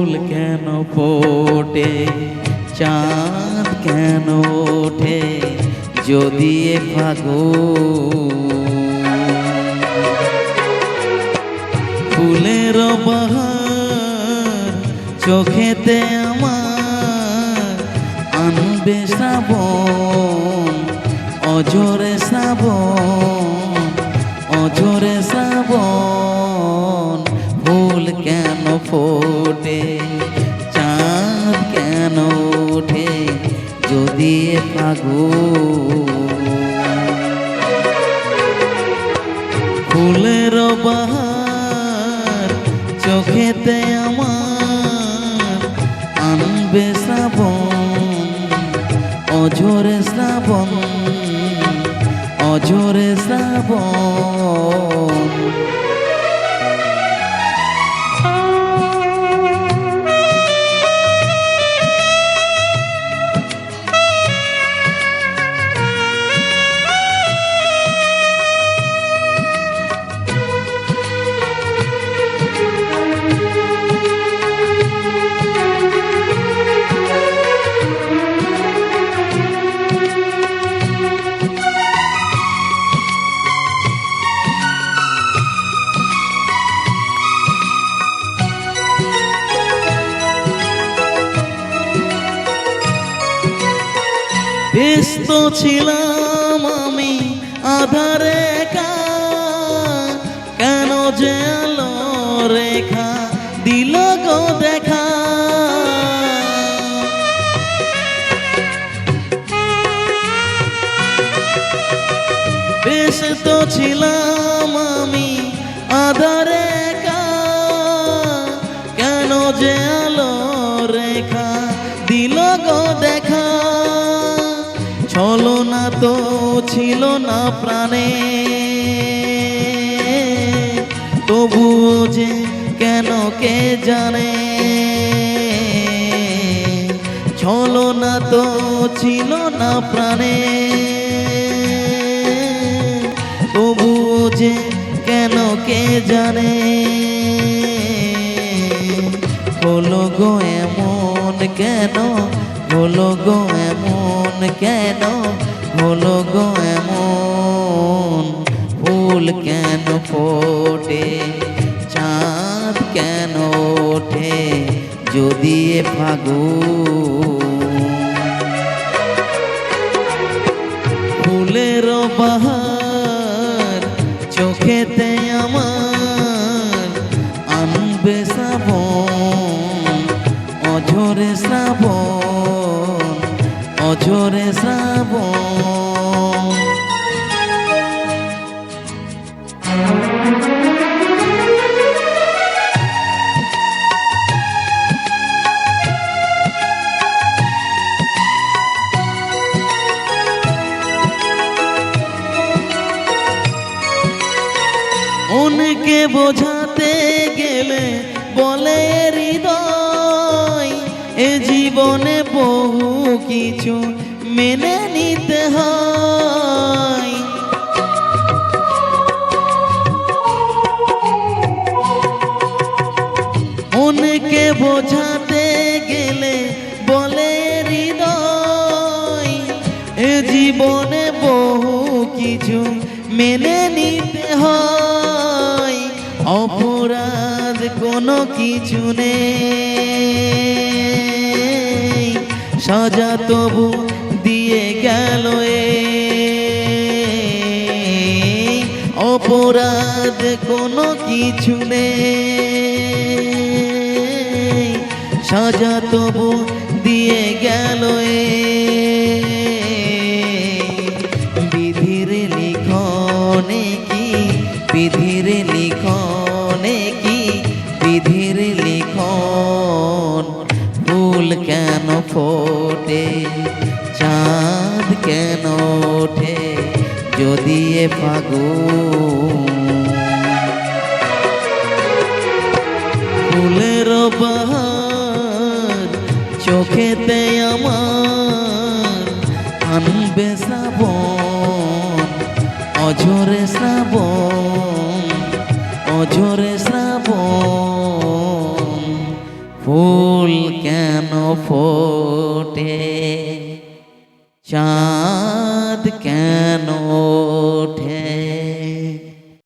ফুল কেন ফোটে, চাঁদ কেন ওঠে যদি এ ফাগুন। ফুলের বাহার চোখেতে আমার আনবে শ্রাবণ, অঝরে শ্রাবণ, অঝরে শ্রাবণ। ফুল কেন ফোটে, চাঁদ কেন ওঠে যদি এ ফাগুন। ফুলের বাহার চোখেতে আমার আনবে শ্রাবণ, অঝরে শ্রাবণ, অঝরে শ্রাবণ। ব্যস্ত ছিলাম আমি আধারে একা, কেন যে আলো রেখা দিল গো দেখা। ব্যস্ত ছিলাম আমি আধারে একা, কেন যে আলো রেখা দিল গো দেখা। ছলনা তো ছিল না প্রাণে, তবুও যে কেন কে জানে। ছলনা তো ছিল না প্রাণে, তবুও যে কেন কে জানে। হলো গো এমন কেন, হলো গো এমন কেন, হলো গো এমন। ফুল কেন ফোটে, চাঁদ কেন ওঠে যদি এ ফাগুন। ফুলের বাহার চোখেতে আমার আনবে শ্রাবণ, অঝরে শ্রাবণ, অঝরে শ্রাবণ। মনকে বোঝাতে গেলে বলে হৃদয়, এ জীবনে বহু কিছু মেনে নিতে হয়। মনকে বোঝাতে গেলে বলে হৃদয়, এ জীবনে বহু কিছু মেনে নিতে হয়। অপরাধ কোনো কিছু নেই, সাজা তবু দিয়ে গেল এ। অপরাধ কোনো কিছু নেই, সাজা তবু দিয়ে গেল এ। বিধির লিখনে কি, বিধির লিখনে কি, বিধির লিখন। ফুল কেন ফোটে, চাঁদ কেন ওঠে যদি এ ফাগুন। ফুলের বাহার চোখেতে আমার আনবে শ্রাবণ, অঝরে শ্রাবণ, অঝরে শ্রাবণ। ফুল কেন ফোটে চাঁদ